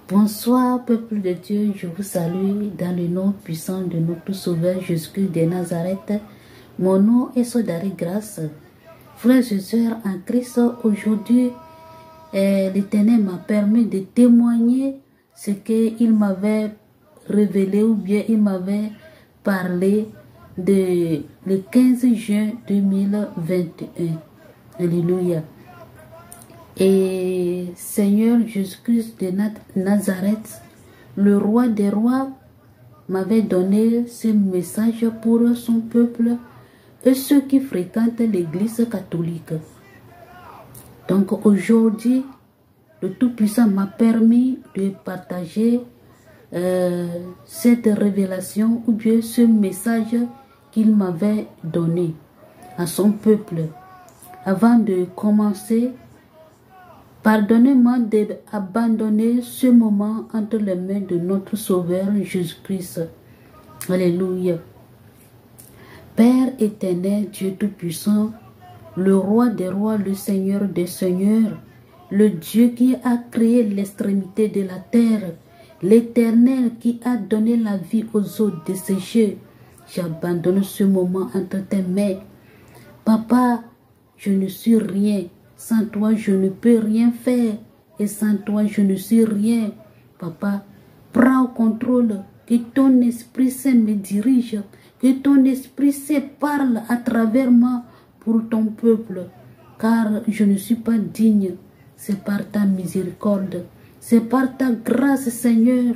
Bonsoir, peuple de Dieu, je vous salue dans le nom puissant de notre Sauveur Jésus-Christ de Nazareth. Mon nom est Sodari Grâce. Frères et sœurs en Christ, aujourd'hui, l'Éternel m'a permis de témoigner ce qu'il m'avait révélé ou bien il m'avait parlé le 15 juin 2021. Alléluia. Et Seigneur Jésus-Christ de Nazareth, le roi des rois, m'avait donné ce message pour son peuple et ceux qui fréquentent l'église catholique. Donc aujourd'hui, le Tout-Puissant m'a permis de partager cette révélation ou bien ce message qu'il m'avait donné à son peuple. Avant de commencer, pardonnez-moi d'abandonner ce moment entre les mains de notre Sauveur Jésus-Christ. Alléluia. Père éternel, Dieu Tout-Puissant, le Roi des rois, le Seigneur des seigneurs, le Dieu qui a créé l'extrémité de la terre, l'Éternel qui a donné la vie aux eaux desséchées, j'abandonne ce moment entre tes mains. Papa, je ne suis rien. Sans toi, je ne peux rien faire. Et sans toi, je ne suis rien. Papa, prends au contrôle. Que ton Esprit Saint me dirige. Que ton Esprit Saint parle à travers moi pour ton peuple. Car je ne suis pas digne. C'est par ta miséricorde. C'est par ta grâce, Seigneur.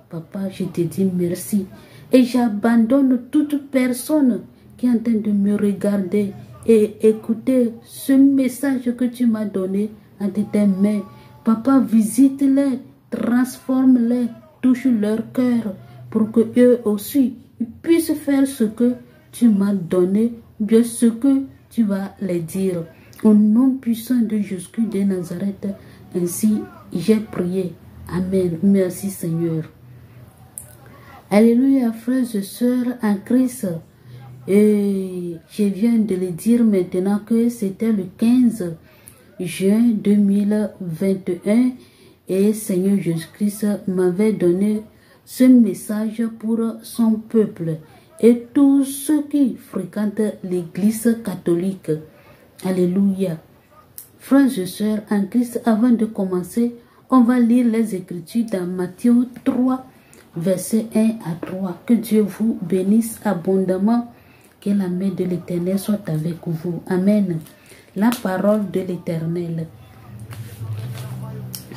Papa, je te dis merci. Et j'abandonne toute personne qui est en train de me regarder et écouter ce message que tu m'as donné entre tes mains. Papa, visite-les, transforme-les, touche leur cœur pour que eux aussi ils puissent faire ce que tu m'as donné, bien ce que tu vas les dire. Au nom puissant de Jésus de Nazareth, ainsi j'ai prié. Amen. Merci Seigneur. Alléluia, frères et sœurs en Christ. Et je viens de le dire maintenant que c'était le 15 juin 2021 et Seigneur Jésus-Christ m'avait donné ce message pour son peuple et tous ceux qui fréquentent l'église catholique. Alléluia. Frères et sœurs en Christ, avant de commencer, on va lire les Écritures dans Matthieu 3, versets 1 à 3. Que Dieu vous bénisse abondamment. Que la main de l'Éternel soit avec vous. Amen. La parole de l'Éternel.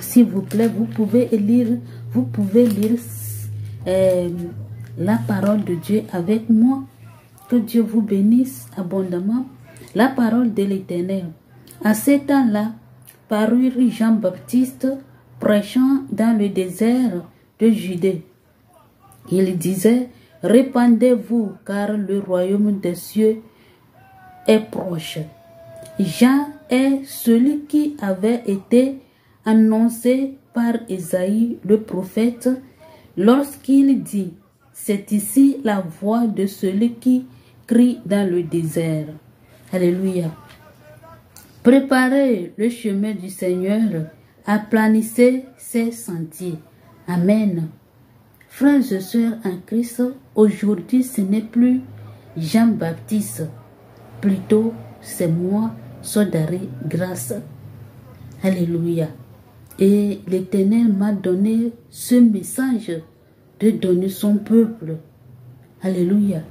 S'il vous plaît, vous pouvez lire la parole de Dieu avec moi. Que Dieu vous bénisse abondamment. La parole de l'Éternel. À ce temps-là, parut Jean-Baptiste prêchant dans le désert de Judée. Il disait: répandez-vous, car le royaume des cieux est proche. Jean est celui qui avait été annoncé par Ésaïe le prophète lorsqu'il dit: c'est ici la voix de celui qui crie dans le désert. Alléluia. Préparez le chemin du Seigneur, aplanissez ses sentiers. Amen. Frères et sœurs en Christ, aujourd'hui ce n'est plus Jean-Baptiste, plutôt c'est moi, Sodari Grâce. Alléluia. Et l'Éternel m'a donné ce message de donner son peuple. Alléluia.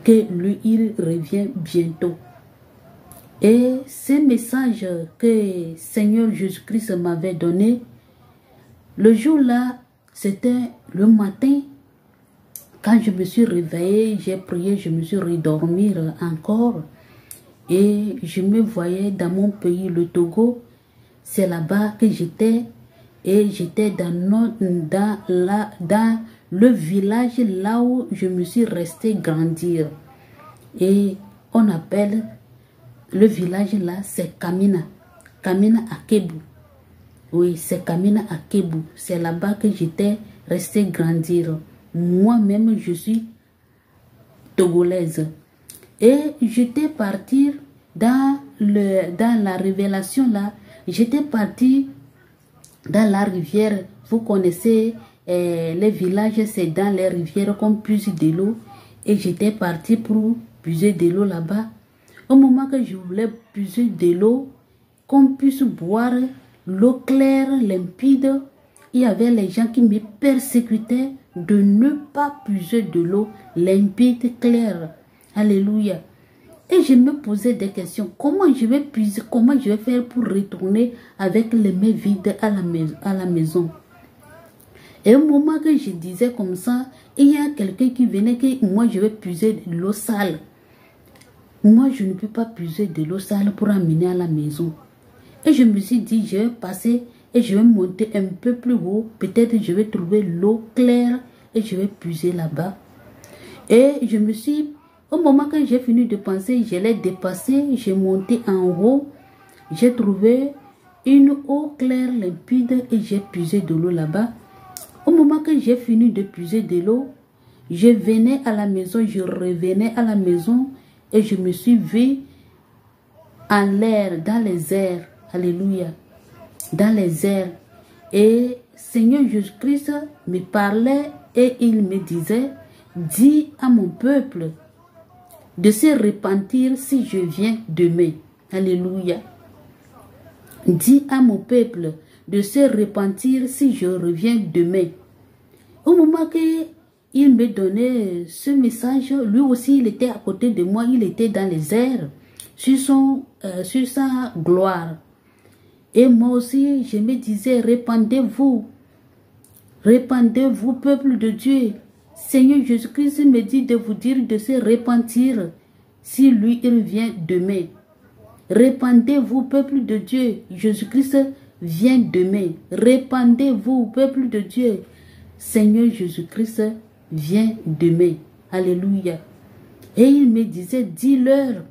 Que lui, il revient bientôt. Et ce message que Seigneur Jésus-Christ m'avait donné, le jour-là, c'était le matin. Quand je me suis réveillée, j'ai prié, je me suis redormie encore. Et je me voyais dans mon pays, le Togo. C'est là-bas que j'étais. Et j'étais dans le village là où je me suis restée grandir. Et on appelle le village là, c'est Kamina. Kamina à Kébou. Oui, c'est Kamina à Kébou. C'est là-bas que j'étais restée grandir. Moi-même, je suis togolaise. Et j'étais partie dans la révélation là. J'étais partie dans la rivière Vous connaissez les villages, c'est dans les rivières qu'on puise de l'eau. Et j'étais partie pour puiser de l'eau là-bas. Au moment que je voulais puiser de l'eau, qu'on puisse boire l'eau claire, limpide, il y avait les gens qui me persécutaient de ne pas puiser de l'eau limpide, claire. Alléluia. Et je me posais des questions. Comment je vais puiser, comment je vais faire pour retourner avec les mains vides à la maison. Et au moment que je disais comme ça, il y a quelqu'un qui venait que moi je vais puiser de l'eau sale. Moi je ne peux pas puiser de l'eau sale pour amener à la maison. Et je me suis dit, je vais passer et je vais monter un peu plus haut. Peut-être je vais trouver l'eau claire et je vais puiser là-bas. Et je me suis, au moment que j'ai fini de penser, je l'ai dépassé, j'ai monté en haut. J'ai trouvé une eau claire, limpide et j'ai puisé de l'eau là-bas. Au moment que j'ai fini de puiser de l'eau, je venais à la maison, je revenais à la maison et je me suis vue en l'air, dans les airs. Alléluia. Dans les airs. Et Seigneur Jésus-Christ me parlait et il me disait, dis à mon peuple de se repentir si je viens demain. Alléluia. Dis à mon peuple de se repentir si je reviens demain. Au moment qu'il me donnait ce message, lui aussi il était à côté de moi, il était dans les airs, sur sa gloire. Et moi aussi, je me disais, répandez-vous, répandez-vous, peuple de Dieu. Seigneur Jésus-Christ me dit de vous dire de se repentir si lui il vient demain. Répandez-vous, peuple de Dieu. Jésus-Christ vient demain. Répandez-vous, peuple de Dieu. Seigneur Jésus-Christ vient demain. Alléluia. Et il me disait, dis-leur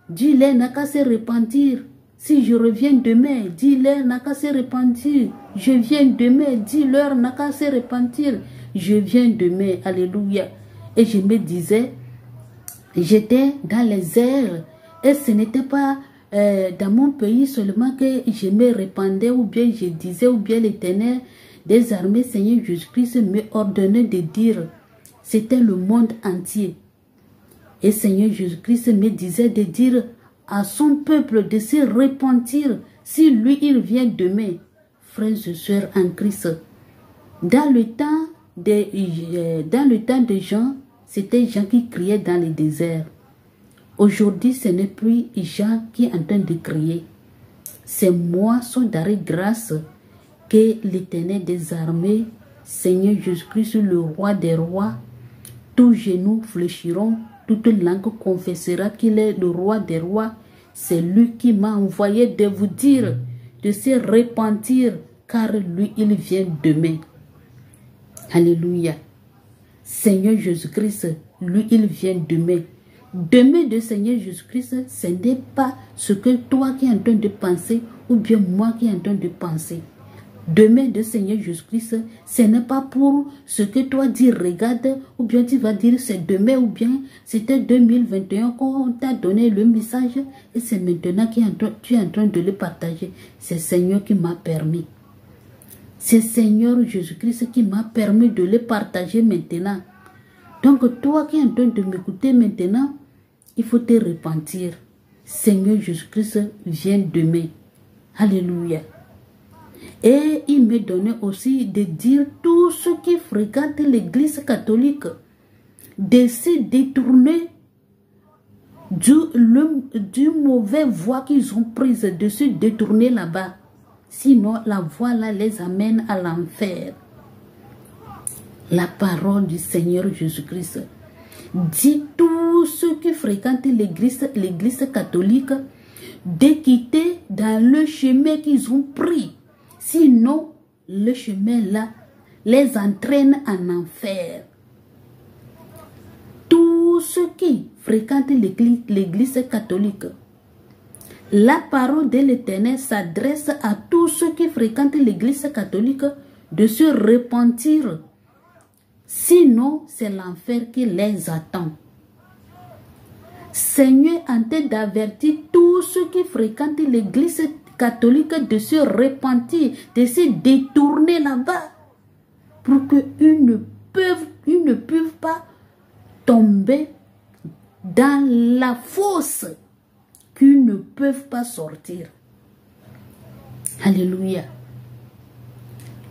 n'a qu'à se repentir. Si je reviens demain, dis-leur n'a qu'à se repentir. Je viens demain, dis-leur n'a qu'à se repentir. Je viens demain. Alléluia. Et je me disais, j'étais dans les airs. Et ce n'était pas dans mon pays seulement que je me répandais ou bien je disais ou bien l'Éternel des armées, Seigneur Jésus-Christ me ordonnait de dire. C'était le monde entier. Et Seigneur Jésus-Christ me disait de dire à son peuple de se repentir si lui il vient demain. Frères et sœurs en Christ. Dans le temps des gens, c'était gens qui criaient dans le désert. Aujourd'hui, ce n'est plus Jean qui est en train de crier. C'est moi, son d'arrêt grâce, que l'Éternel des armées, Seigneur Jésus-Christ, le roi des rois, tous genoux fléchiront, toute langue confessera qu'il est le roi des rois. C'est lui qui m'a envoyé de vous dire de se repentir, car lui, il vient demain. Alléluia. Seigneur Jésus-Christ, lui, il vient demain. Demain de Seigneur Jésus-Christ, ce n'est pas ce que toi qui es en train de penser ou bien moi qui est en train de penser. Demain de Seigneur Jésus-Christ, ce n'est pas pour ce que toi dis, regarde, ou bien tu vas dire c'est demain, ou bien c'était 2021 qu'on t'a donné le message et c'est maintenant que tu es en train de le partager. C'est Seigneur qui m'a permis. C'est Seigneur Jésus-Christ qui m'a permis de le partager maintenant. Donc toi qui es en train de m'écouter maintenant, il faut te repentir. Seigneur Jésus-Christ vient demain. Alléluia. Et il me donnait aussi de dire tous ceux qui fréquentent l'église catholique de se détourner du mauvais voie qu'ils ont prise, de se détourner là-bas. Sinon, la voie là les amène à l'enfer. La parole du Seigneur Jésus-Christ dit tous ceux qui fréquentent l'église catholique de quitter dans le chemin qu'ils ont pris. Sinon, le chemin là les entraîne en enfer. Tous ceux qui fréquentent l'église catholique, la parole de l'Éternel s'adresse à tous ceux qui fréquentent l'église catholique de se repentir. Sinon, c'est l'enfer qui les attend. Seigneur en train d'avertir tous ceux qui fréquentent l'église catholique de se repentir, de se détourner là-bas, pour qu'ils ne peuvent pas tomber dans la fosse, qu'ils ne peuvent pas sortir. Alléluia.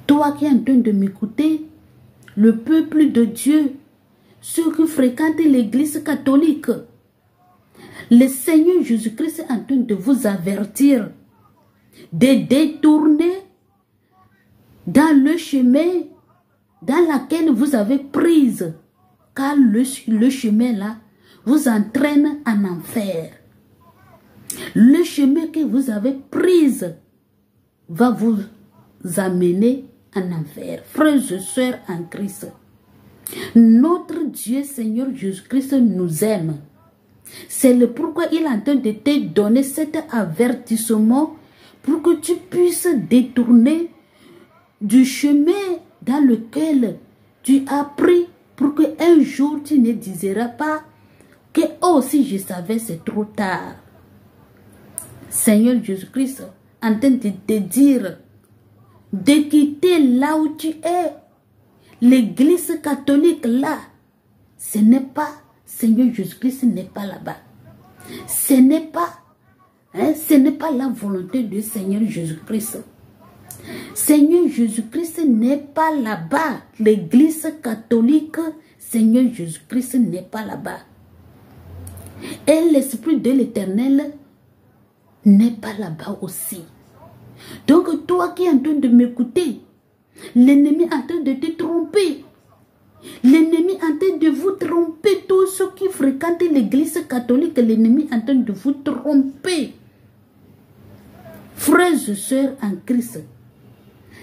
Toi qui es en train de m'écouter, le peuple de Dieu, ceux qui fréquentent l'église catholique, le Seigneur Jésus-Christ est en train de vous avertir de détourner dans le chemin dans lequel vous avez prise, car le chemin là vous entraîne en enfer. Le chemin que vous avez prise va vous amener en enfer. Frères et sœurs en Christ, notre Dieu Seigneur Jésus-Christ nous aime. C'est le pourquoi il est en train de te donner cet avertissement pour que tu puisses détourner du chemin dans lequel tu as pris, pour que un jour tu ne diseras pas que oh si je savais c'est trop tard. Seigneur Jésus-Christ en train de te dire de quitter là où tu es. L'église catholique là, ce n'est pas, Seigneur Jésus-Christ n'est pas là-bas. Ce n'est pas la volonté du Seigneur Jésus-Christ. Seigneur Jésus-Christ n'est pas là-bas. L'église catholique, Seigneur Jésus-Christ n'est pas là-bas. Et l'Esprit de l'Éternel n'est pas là-bas aussi. Donc toi qui es en train de m'écouter, l'ennemi est en train de te tromper. L'ennemi est en train de vous tromper. Tous ceux qui fréquentent l'église catholique, l'ennemi est en train de vous tromper. Frères et sœurs en Christ,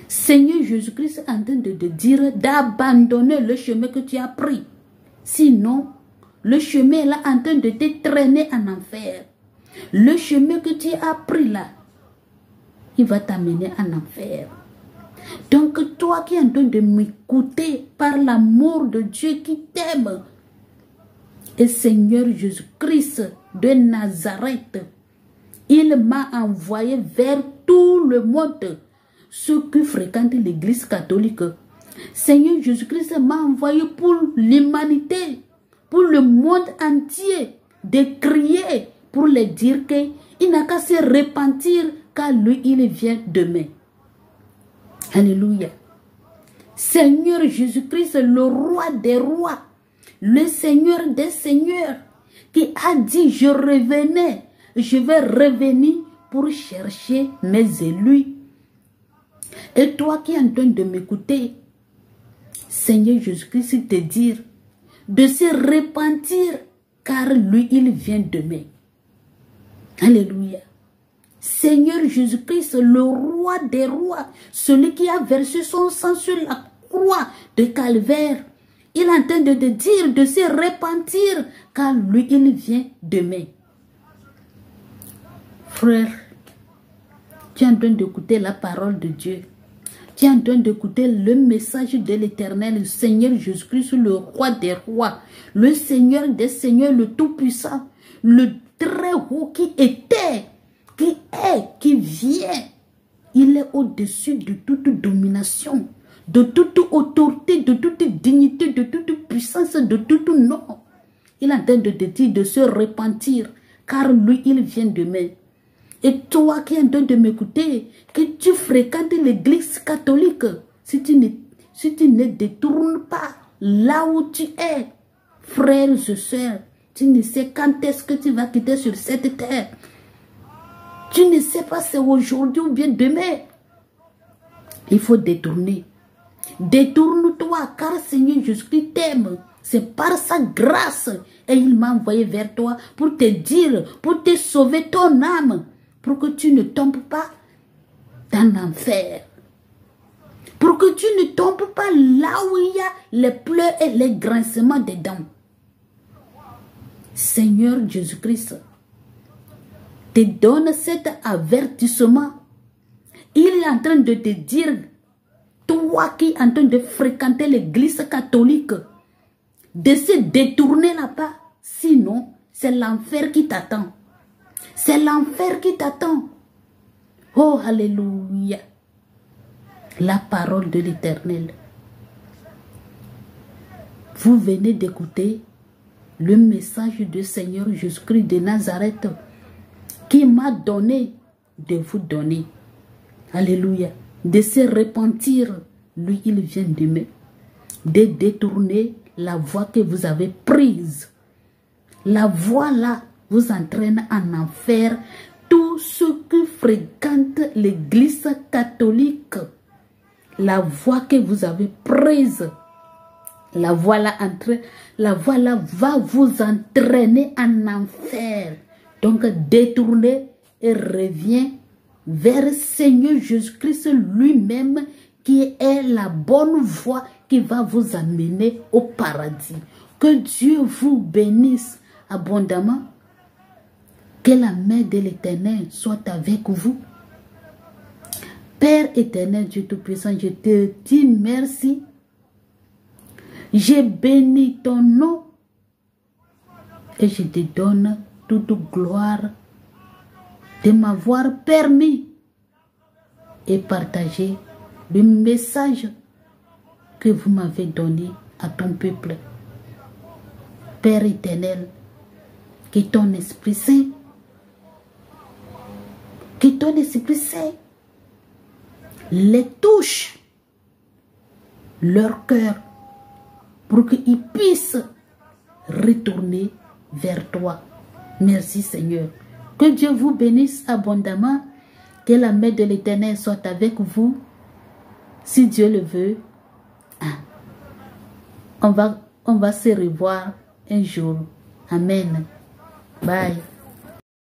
Seigneur Jésus-Christ est en train de te dire d'abandonner le chemin que tu as pris. Sinon, le chemin là est en train de te traîner en enfer. Le chemin que tu as pris là, il va t'amener en enfer. Donc toi qui es en train de m'écouter par l'amour de Dieu qui t'aime, et Seigneur Jésus-Christ de Nazareth, il m'a envoyé vers tout le monde, ceux qui fréquentent l'église catholique. Seigneur Jésus-Christ m'a envoyé pour l'humanité, pour le monde entier, de crier pour les dire qu'il n'a qu'à se repentir, car lui, il vient demain. Alléluia. Seigneur Jésus-Christ, le roi des rois, le Seigneur des seigneurs, qui a dit, je revenais, je vais revenir pour chercher mes élus. Et toi qui es en train de m'écouter, Seigneur Jésus-Christ te dire de se repentir, car lui, il vient demain. Alléluia. Seigneur Jésus-Christ, le roi des rois, celui qui a versé son sang sur la croix de Calvaire, il est en train de te dire de se repentir, car lui, il vient demain. Frère, tu es en train d'écouter la parole de Dieu. Tu es en train d'écouter le message de l'Éternel, le Seigneur Jésus-Christ, le roi des rois, le Seigneur des seigneurs, le Tout-Puissant, le très haut qui était, qui est, qui vient. Il est au-dessus de toute domination, de toute autorité, de toute dignité, de toute puissance, de tout nom. Il est en train de te dire de se repentir, car lui, il vient demain. Et toi qui es en train de m'écouter, que tu fréquentes l'église catholique, si tu ne détournes pas là où tu es, frères et sœurs, tu ne sais quand est-ce que tu vas quitter sur cette terre. Tu ne sais pas si c'est aujourd'hui ou bien demain. Il faut détourner. Détourne-toi, car Seigneur Jésus-Christ t'aime. C'est par sa grâce. Et il m'a envoyé vers toi pour te dire, pour te sauver ton âme, pour que tu ne tombes pas dans l'enfer. Pour que tu ne tombes pas là où il y a les pleurs et les grincements des dents. Seigneur Jésus-Christ te donne cet avertissement. Il est en train de te dire, toi qui es en train de fréquenter l'église catholique, de se détourner là-bas. Sinon, c'est l'enfer qui t'attend. C'est l'enfer qui t'attend. Oh, alléluia. La parole de l'Éternel. Vous venez d'écouter le message du Seigneur Jésus-Christ de Nazareth qui m'a donné de vous donner. Alléluia. De se repentir. Lui, il vient d'aimer. De détourner la voie que vous avez prise. La voie là vous entraîne en enfer. Tous ceux qui fréquentent l'église catholique, la voie que vous avez prise, la voie là va vous entraîner en enfer. Donc détournez et reviens vers le Seigneur Jésus-Christ lui-même qui est la bonne voie qui va vous amener au paradis. Que Dieu vous bénisse abondamment. Que la main de l'Éternel soit avec vous. Père éternel, Dieu Tout-Puissant, je te dis merci. Je bénis ton nom et je te donne toute gloire de m'avoir permis et partager le message que vous m'avez donné à ton peuple. Père éternel, que ton Esprit Saint, les touche leur cœur pour qu'ils puissent retourner vers toi. Merci Seigneur. Que Dieu vous bénisse abondamment. Que la main de l'Éternel soit avec vous. Si Dieu le veut, on va se revoir un jour. Amen. Bye.